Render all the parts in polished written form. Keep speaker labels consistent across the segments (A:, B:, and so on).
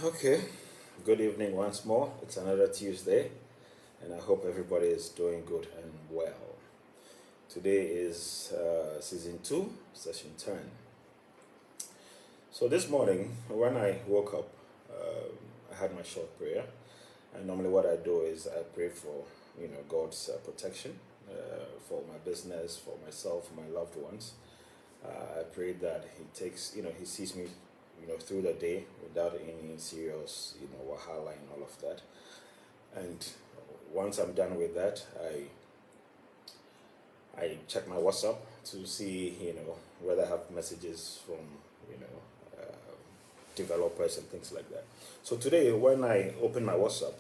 A: Okay, good evening once more. It's another Tuesday, and I hope everybody is doing good and well. Today is season 2, session 10. So, this morning, when I woke up, I had my short prayer. And normally, what I do is I pray for God's protection for my business, for myself, for my loved ones. I pray that He takes, He sees me through the day without any serious, wahala and all of that. And once I'm done with that, I check my WhatsApp to see, whether I have messages from, you know, developers and things like that. So today, when I opened my WhatsApp,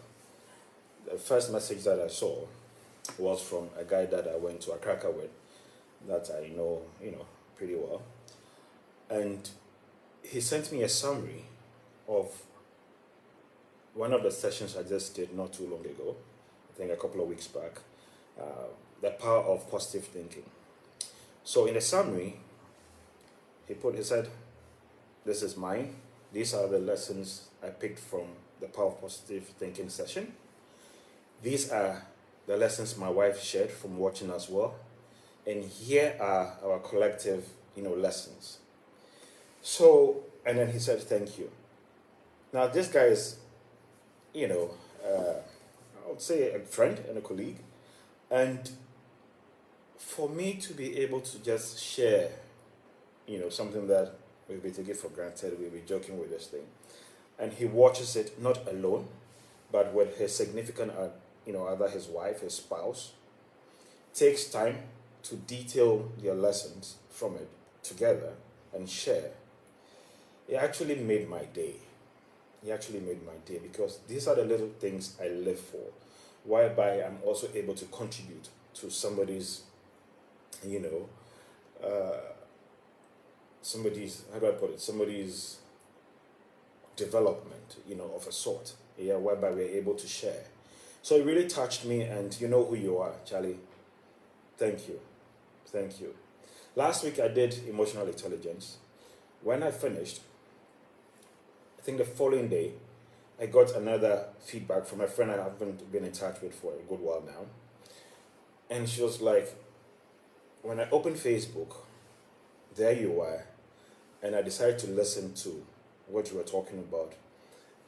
A: the first message that I saw was from a guy that I went to Accra with, that I know, pretty well. And he sent me a summary of one of the sessions I just did not too long ago, I think a couple of weeks back, the power of positive thinking. So in the summary, he said, this is mine. These are the lessons I picked from the power of positive thinking session. These are the lessons my wife shared from watching as well. And here are our collective, lessons. So, and then he said, thank you. Now, this guy is, I would say a friend and a colleague. And for me to be able to just share, something that we'll be taking for granted, we'll be joking with this thing. And he watches it not alone, but with his significant, other, his wife, his spouse, takes time to detail their lessons from it together and share. It actually made my day. It actually made my day because these are the little things I live for, whereby I'm also able to contribute to somebody's, how do I put it, somebody's development, of a sort, whereby we're able to share. So it really touched me, and you know who you are, Charlie. Thank you. Thank you. Last week I did emotional intelligence. When I finished, I think the following day, I got another feedback from a friend I haven't been in touch with for a good while now. And she was like, when I opened Facebook, there you are, and I decided to listen to what you were talking about.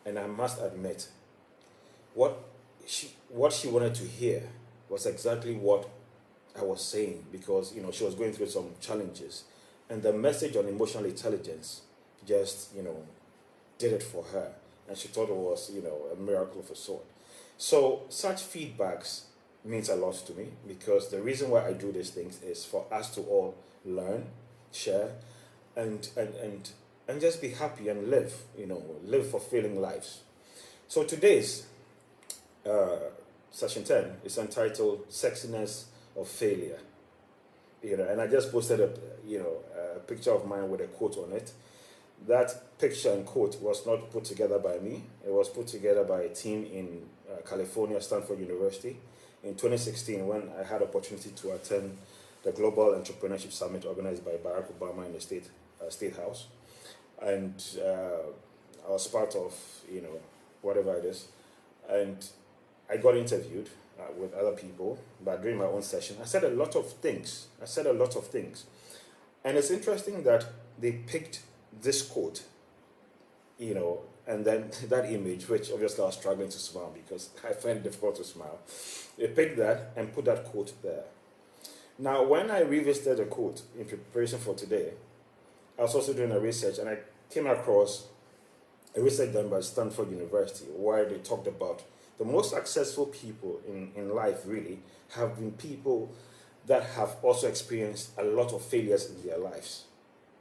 A: And I must admit, what she wanted to hear was exactly what I was saying, because she was going through some challenges, and the message on emotional intelligence just did it for her, and she thought it was a miracle of a sort. So such feedbacks means a lot to me, because the reason why I do these things is for us to all learn, share, and just be happy and live fulfilling lives. So today's session 10 is entitled Sexiness of Failure. And I just posted a picture of mine with a quote on it. That picture and quote was not put together by me. It was put together by a team in California, Stanford University, in 2016, when I had opportunity to attend the Global Entrepreneurship Summit organized by Barack Obama in the State House. And I was part of, whatever it is. And I got interviewed with other people, but during my own session, I said a lot of things. And it's interesting that they picked this quote, and then that image, which obviously I was struggling to smile because I find it difficult to smile. They picked that and put that quote there. Now, when I revisited the quote in preparation for today, I was also doing a research, and I came across a research done by Stanford University, where they talked about the most successful people in life really have been people that have also experienced a lot of failures in their lives.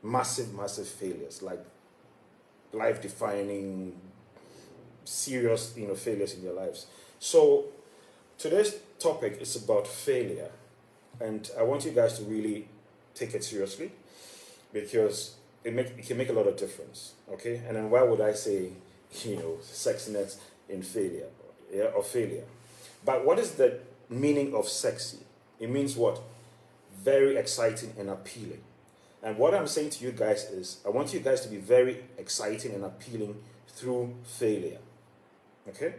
A: Massive failures, like life-defining, serious, failures in their lives. So today's topic is about failure, and I want you guys to really take it seriously, because it can make a lot of difference, okay? And then why would I say, sexiness in failure, or failure? But what is the meaning of sexy? It means what? Very exciting and appealing. And what I'm saying to you guys is, I want you guys to be very exciting and appealing through failure. Okay?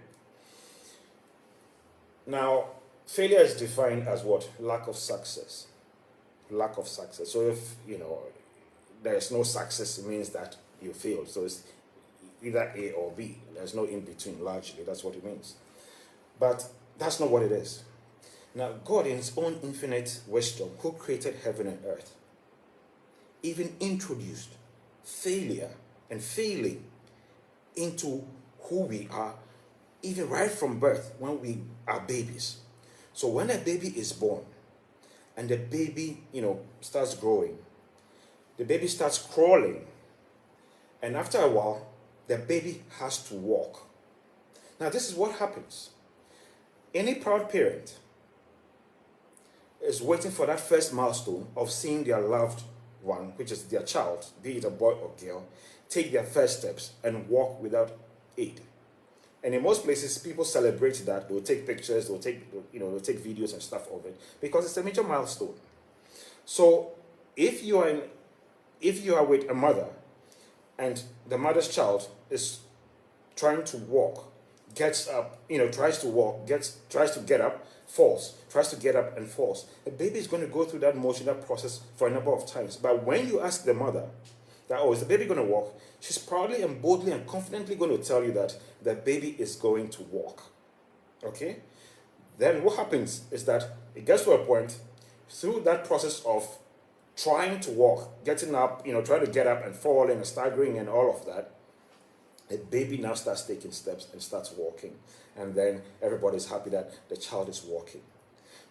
A: Now, failure is defined as what? Lack of success. Lack of success. So if, there is no success, it means that you failed. So it's either A or B. There's no in between, largely. That's what it means. But that's not what it is. Now, God, in his own infinite wisdom, who created heaven and earth, even introduced failure and failing into who we are, even right from birth, when we are babies. So when a baby is born and the baby, starts growing, the baby starts crawling, and after a while, the baby has to walk. Now, this is what happens. Any proud parent is waiting for that first milestone of seeing their loved one, which is their child, be it a boy or girl, take their first steps and walk without aid. And in most places, people celebrate that. They'll take pictures, they'll take videos and stuff of it, because it's a major milestone. So if you are with a mother and the mother's child is trying to walk, gets up, tries to walk, tries to get up, falls, tries to get up and falls, the baby is going to go through that motion, that process for a number of times. But when you ask the mother that, is the baby going to walk? She's proudly and boldly and confidently going to tell you that the baby is going to walk. Okay? Then what happens is that it gets to a point, through that process of trying to walk, getting up, trying to get up and falling and staggering and all of that, the baby now starts taking steps and starts walking. And then everybody's happy that the child is walking.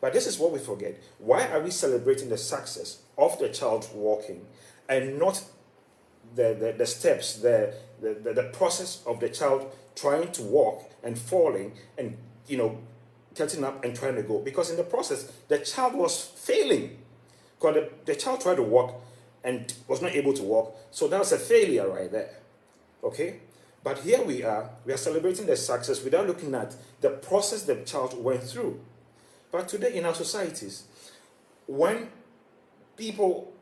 A: But this is what we forget. Why are we celebrating the success of the child walking and not the steps, the process of the child trying to walk and falling and, getting up and trying to go? Because in the process, the child was failing. Because the child tried to walk and was not able to walk. So that was a failure right there. Okay? But here we are celebrating the success without looking at the process the child went through. But today in our societies, when people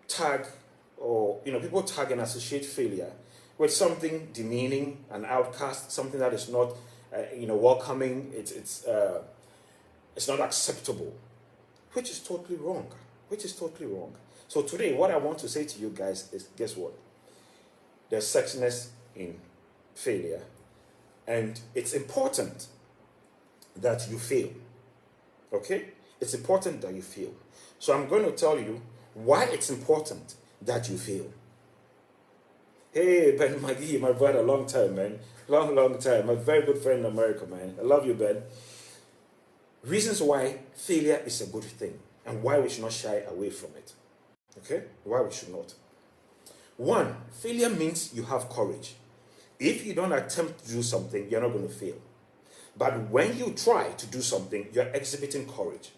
A: tag and associate failure with something demeaning, an outcast, something that is not, welcoming, it's not acceptable, which is totally wrong. So today, what I want to say to you guys is, guess what? There's sexiness in failure, and it's important that you fail. Okay? It's important that you fail. So I'm going to tell you why it's important that you fail. Hey, Ben McGee, my brother, long time, man. Long time. My very good friend in America, man. I love you, Ben. Reasons why failure is a good thing and why we should not shy away from it. Okay? Why we should not. One, failure means you have courage. If you don't attempt to do something, you're not going to fail. But when you try to do something, you're exhibiting courage.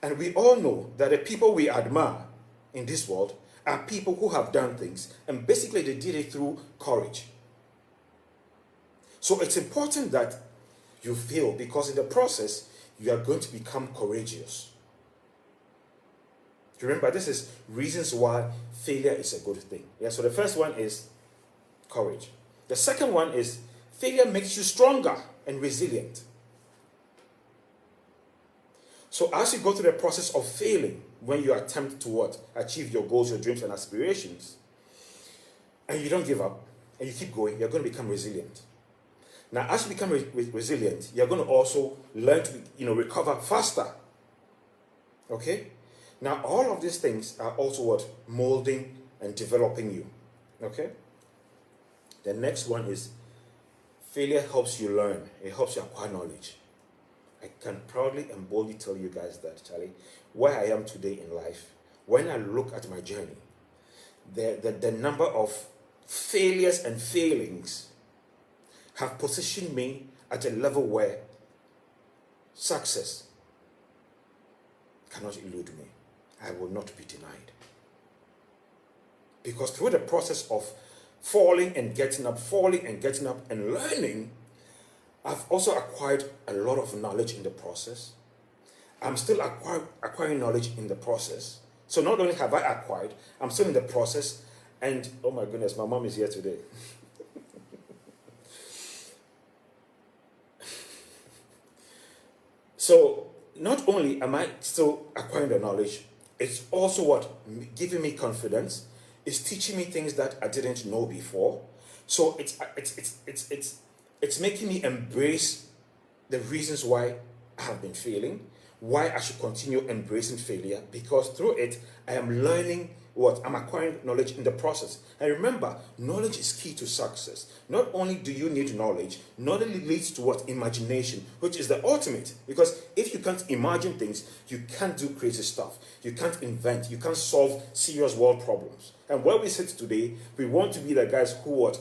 A: And we all know that the people we admire in this world are people who have done things, and basically they did it through courage. So it's important that you fail, because in the process, you are going to become courageous. Remember, this is reasons why failure is a good thing. Yeah, so the first one is courage. The second one is failure makes you stronger and resilient. So as you go through the process of failing, when you attempt to achieve your goals, your dreams and aspirations, and you don't give up, and you keep going, you're going to become resilient. Now, as you become resilient, you're going to also learn to recover faster. Okay? Now, all of these things are also molding and developing you. Okay? The next one is failure helps you learn. It helps you acquire knowledge. I can proudly and boldly tell you guys that, Charlie, where I am today in life, when I look at my journey, the number of failures and failings have positioned me at a level where success cannot elude me. I will not be denied. Because through the process of falling and getting up and learning, I've also acquired a lot of knowledge in the process. I'm still acquiring knowledge in the process. So not only have I acquired, I'm still in the process, And oh my goodness, my mom is here today. So not only am I still acquiring the knowledge, it's also what giving me confidence. It's teaching me things that I didn't know before. So it's making me embrace the reasons why I have been failing, why I should continue embracing failure, because through it I am learning what I'm acquiring knowledge in the process. And remember, knowledge is key to success. Not only do you need knowledge leads to what? Imagination, which is the ultimate. Because if you can't imagine things, you can't do crazy stuff. You can't invent, you can't solve serious world problems. And where we sit today, we want to be the guys who what?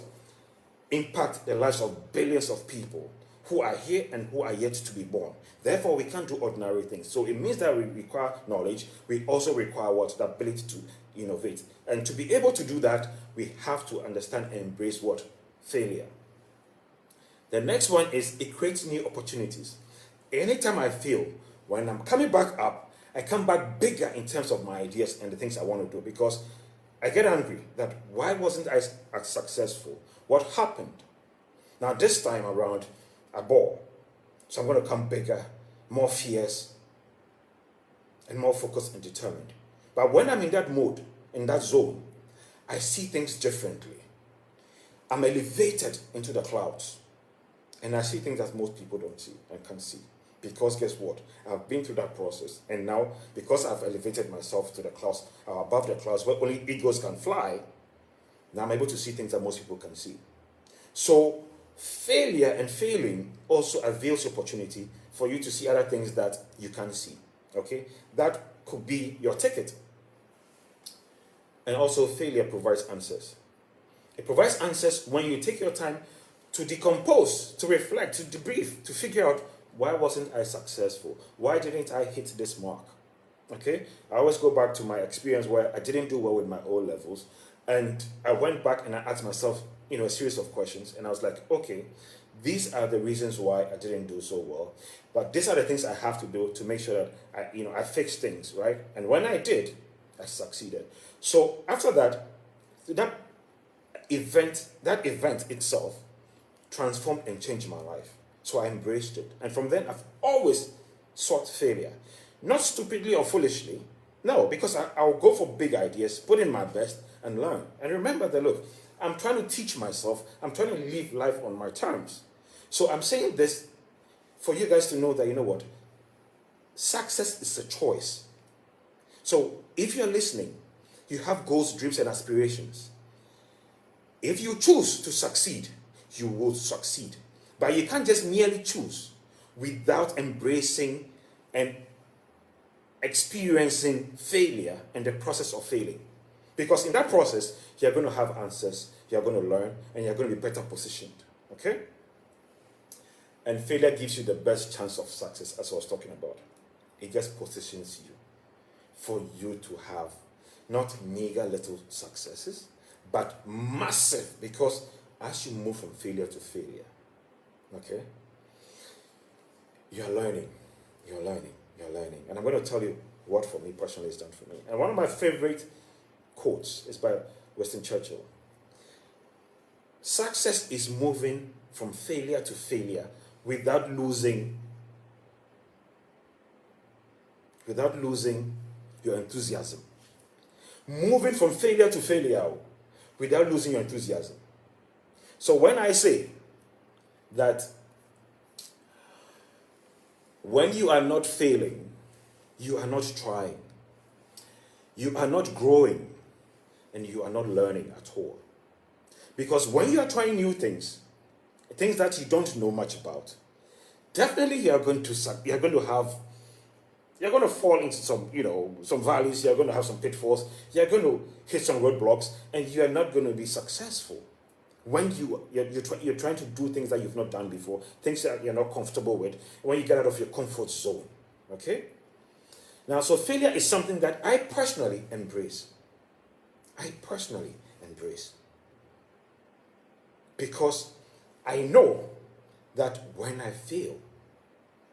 A: Impact the lives of billions of people who are here and who are yet to be born. Therefore, we can't do ordinary things. So it means that we require knowledge. We also require what? The ability to innovate. And to be able to do that, we have to understand and embrace what? Failure. The next one is it creates new opportunities. Anytime I fail, when I'm coming back up, I come back bigger in terms of my ideas and the things I want to do, because I get angry that why wasn't I as successful? What happened? Now this time around, I bore. So I'm going to come bigger, more fierce, and more focused and determined. But when I'm in that mode, in that zone, I see things differently. I'm elevated into the clouds. And I see things that most people don't see and can't see. Because guess what? I've been through that process. And now, because I've elevated myself to the clouds, above the clouds, where only eagles can fly, now I'm able to see things that most people can see. So, failure and failing also avails opportunity for you to see other things that you can't see. Okay? That could be your ticket. And also, failure provides answers. It provides answers when you take your time to decompose, to reflect, to debrief, to figure out, why wasn't I successful? Why didn't I hit this mark? Okay? I always go back to my experience where I didn't do well with my O levels. And I went back and I asked myself, a series of questions. And I was like, okay, these are the reasons why I didn't do so well. But these are the things I have to do to make sure that I fix things, right? And when I did, I succeeded. So after that event itself transformed and changed my life. So I embraced it. And from then, I've always sought failure. Not stupidly or foolishly. No, because I'll go for big ideas, put in my best, and learn. And remember that, look, I'm trying to teach myself. I'm trying to live life on my terms. So I'm saying this for you guys to know that, you know what? Success is a choice. So if you're listening, you have goals, dreams, and aspirations. If you choose to succeed, you will succeed. But you can't just merely choose without embracing and experiencing failure and the process of failing. Because in that process, you're going to have answers, you're going to learn, and you're going to be better positioned. Okay? And failure gives you the best chance of success, as I was talking about. It just positions you for you to have not meager little successes, but massive, because as you move from failure to failure, okay, you're learning. And I'm going to tell you what for me personally is done for me. And one of my favorite quotes is by Winston Churchill. Success is moving from failure to failure without losing your enthusiasm. Moving from failure to failure without losing your enthusiasm. So when I say that when you are not failing, you are not trying, you are not growing, and you are not learning at all. Because when you are trying new things that you don't know much about, definitely you're going to fall into some valleys, you're going to have some pitfalls, you're going to hit some roadblocks, and you're not going to be successful. When you're trying to do things that you've not done before, things that you're not comfortable with, when you get out of your comfort zone. Okay? Now, so failure is something that I personally embrace. Because I know that when I fail,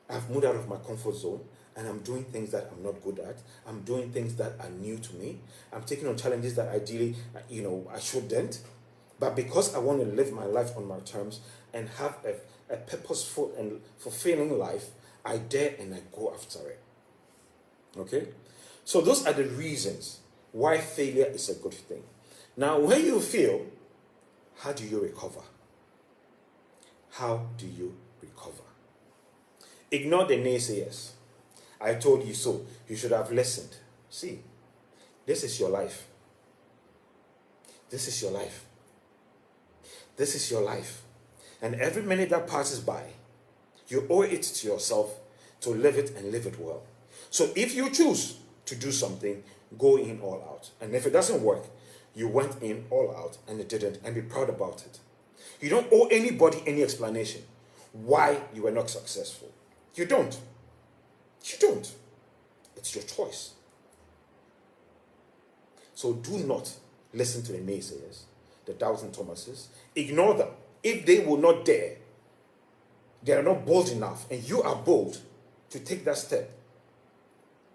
A: I've moved out of my comfort zone, and I'm doing things that I'm not good at. I'm doing things that are new to me. I'm taking on challenges that ideally, I shouldn't. But because I want to live my life on my terms and have a purposeful and fulfilling life, I dare and I go after it. Okay? So those are the reasons why failure is a good thing. Now, when you fail, how do you recover? How do you recover? Ignore the naysayers. I told you so. You should have listened. See, this is your life. This is your life. This is your life. And every minute that passes by, you owe it to yourself to live it and live it well. So if you choose to do something, go in all out. And if it doesn't work, you went in all out and it didn't, and be proud about it. You don't owe anybody any explanation why you were not successful. You don't. You don't. It's your choice. So do not listen to the naysayers, the doubting Thomases. Ignore them. If they will not dare, they are not bold enough, and you are bold to take that step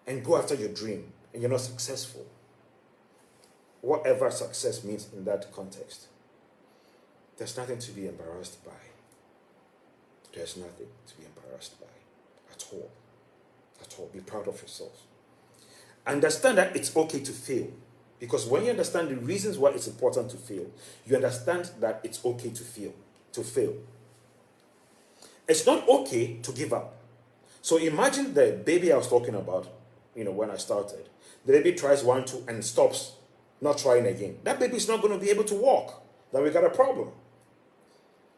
A: and go after your dream, and you're not successful, whatever success means in that context, there's nothing to be embarrassed by. There's nothing to be embarrassed by at all. At all. Be proud of yourself. Understand that it's okay to fail. Because when you understand the reasons why it's important to fail, you understand that it's okay to fail. It's not okay to give up. So imagine the baby I was talking about, when I started. The baby tries 1, 2, and stops, not trying again. That baby is not going to be able to walk. Then we got a problem.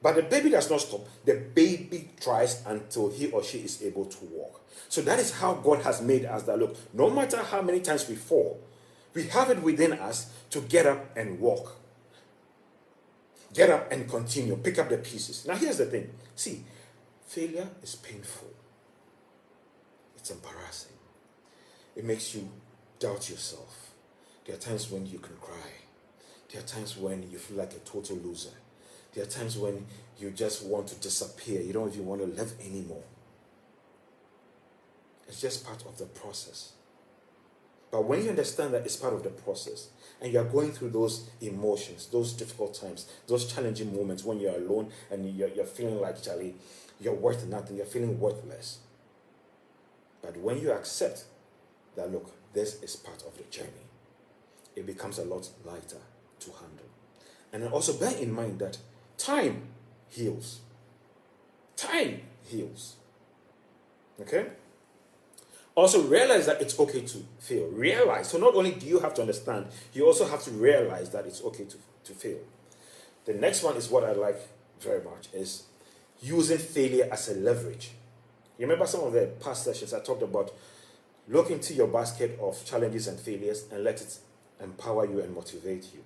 A: But the baby does not stop. The baby tries until he or she is able to walk. So that is how God has made us, that look, no matter how many times we fall, we have it within us to get up and walk. Get up and continue. Pick up the pieces. Now here's the thing. See, failure is painful. It's embarrassing. It makes you doubt yourself. There are times when you can cry. There are times when you feel like a total loser. There are times when you just want to disappear. You don't even want to live anymore. It's just part of the process. But when you understand that it's part of the process, and you're going through those emotions, those difficult times, those challenging moments when you're alone and you're feeling like, Charlie, you're worth nothing, you're feeling worthless. But when you accept that, look, this is part of the journey, it becomes a lot lighter to handle. And then also bear in mind that time heals. Time heals. Okay? Also realize that it's okay to fail. Realize. So not only do you have to understand, you also have to realize that it's okay to fail. The next one is what I like very much, is using failure as a leverage. You remember some of the past sessions I talked about, look into your basket of challenges and failures and let it empower you and motivate you.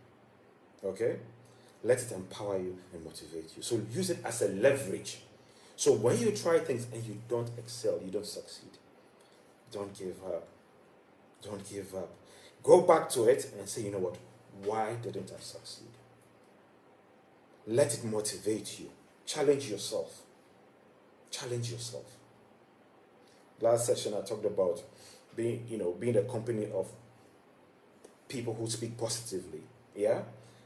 A: Okay? Let it empower you and motivate you. So use it as a leverage. So when you try things and you don't excel, you don't succeed, don't give up. Don't give up. Go back to it and say, you know what? Why didn't I succeed? Let it motivate you. Challenge yourself. Challenge yourself. Last session I talked about being the company of people who speak positively. Yeah?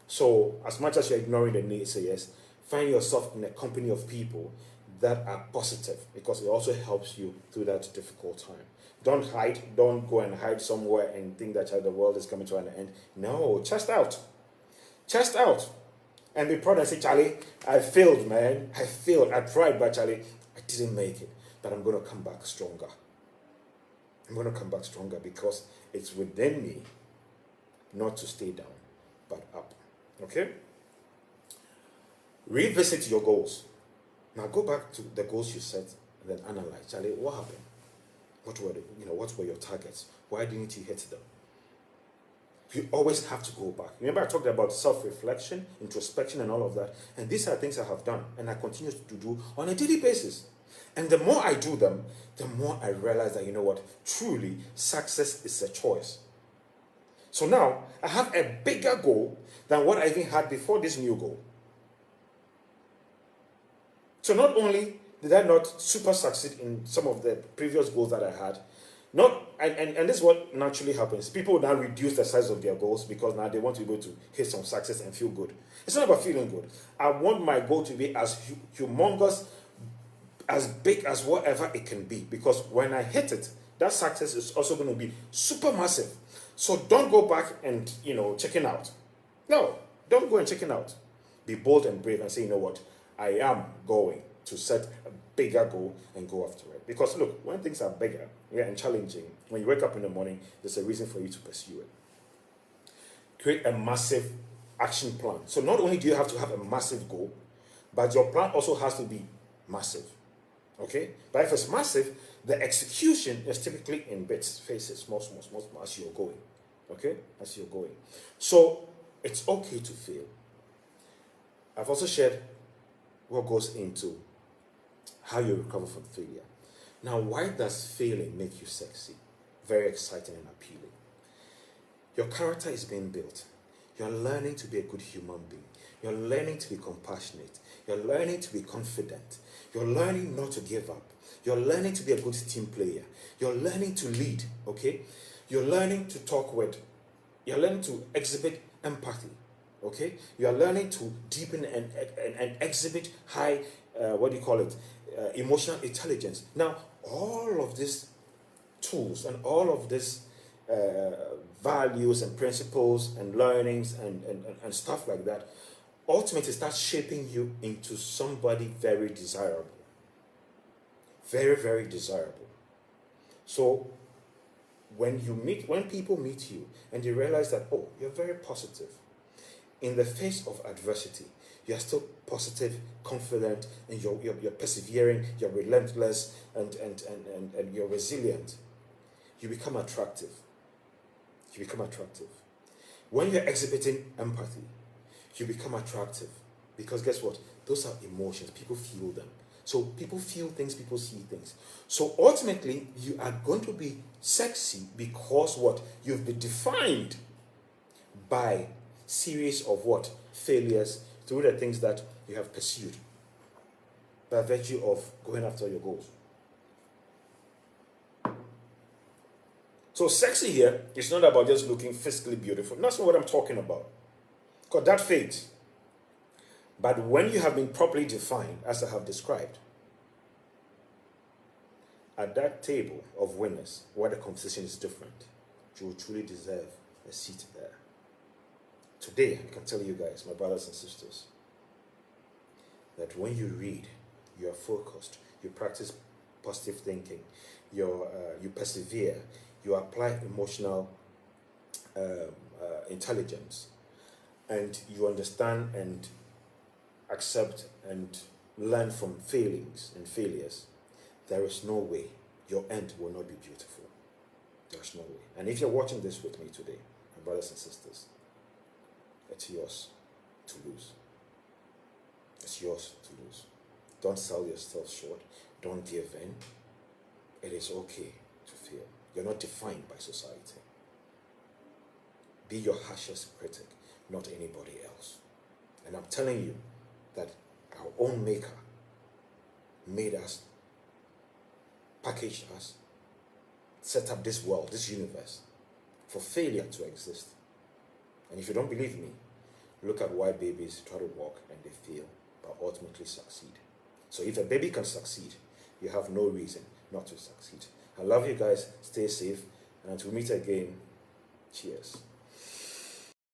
A: So as much as you're ignoring the naysayers, find yourself in a company of people that are positive, because it also helps you through that difficult time. Don't hide. Don't go and hide somewhere and think that the world is coming to an end. No, chest out. Chest out. And be proud and say, Charlie, I failed, man. I failed. I tried, but Charlie, I didn't make it. But I'm going to come back stronger. I'm going to come back stronger because it's within me not to stay down, but up. Okay? Revisit your goals. Now go back to the goals you set and then analyze. Charlie, what happened? What were your targets? Why didn't you hit them? You always have to go back. Remember I talked about self-reflection, introspection and all of that. And these are things I have done and I continue to do on a daily basis. And the more I do them, the more I realize that, truly success is a choice. So now I have a bigger goal than what I even had before this new goal. So not only did I not super succeed in some of the previous goals that I had, Not and this is what naturally happens. People now reduce the size of their goals because now they want to be able to hit some success and feel good. It's not about feeling good. I want my goal to be as humongous, as big as whatever it can be. Because when I hit it, that success is also going to be super massive. So don't go back and checking out. No, don't go and checking out. Be bold and brave and say, you know what, I am going to set a bigger goal and go after it. Because look, when things are bigger, and challenging, when you wake up in the morning, there's a reason for you to pursue it. Create a massive action plan. So not only do you have to have a massive goal, but your plan also has to be massive. Okay? But if it's massive, the execution is typically in bits, phases, small, as you're going. Okay? As you're going. So it's okay to fail. I've also shared what goes into how you recover from failure. Now, why does failing make you sexy? Very exciting and appealing. Your character is being built. You're learning to be a good human being. You're learning to be compassionate. You're learning to be confident. You're learning not to give up. You're learning to be a good team player. You're learning to lead, okay? You're learning to you're learning to exhibit empathy, okay? You're learning to deepen and exhibit high, emotional intelligence. Now, all of these tools and all of these values and principles and learnings and stuff like that ultimately start shaping you into somebody very desirable. Very, very desirable. So when people meet you and they realize that, oh, you're very positive. In the face of adversity, you're still positive, confident, and you're persevering, you're relentless, and you're resilient. You become attractive. You become attractive. When you're exhibiting empathy, you become attractive. Because guess what? Those are emotions. People feel them. So people feel things, people see things. So ultimately, you are going to be sexy because what? You've been defined by series of what? Failures through the things that you have pursued by virtue of going after your goals. So sexy here is not about just looking physically beautiful. That's not what I'm talking about. Because that fades. But when you have been properly defined, as I have described, at that table of winners, where the conversation is different, you will truly deserve a seat there. Today, I can tell you guys, my brothers and sisters, that when you read, you are focused, you practice positive thinking, you persevere, you apply emotional intelligence, and you understand and accept and learn from failings and failures, there is no way your end will not be beautiful. There's no way. And if you're watching this with me today, my brothers and sisters, it's yours to lose. It's yours to lose. Don't sell yourself short. Don't give in. It is okay to fail. You're not defined by society. Be your harshest critic, not anybody else. And I'm telling you that our own maker made us, packaged us, set up this world, this universe, for failure to exist. And if you don't believe me, look at why babies try to walk and they fail, but ultimately succeed. So if a baby can succeed, you have no reason not to succeed. I love you guys. Stay safe. And until we meet again, cheers.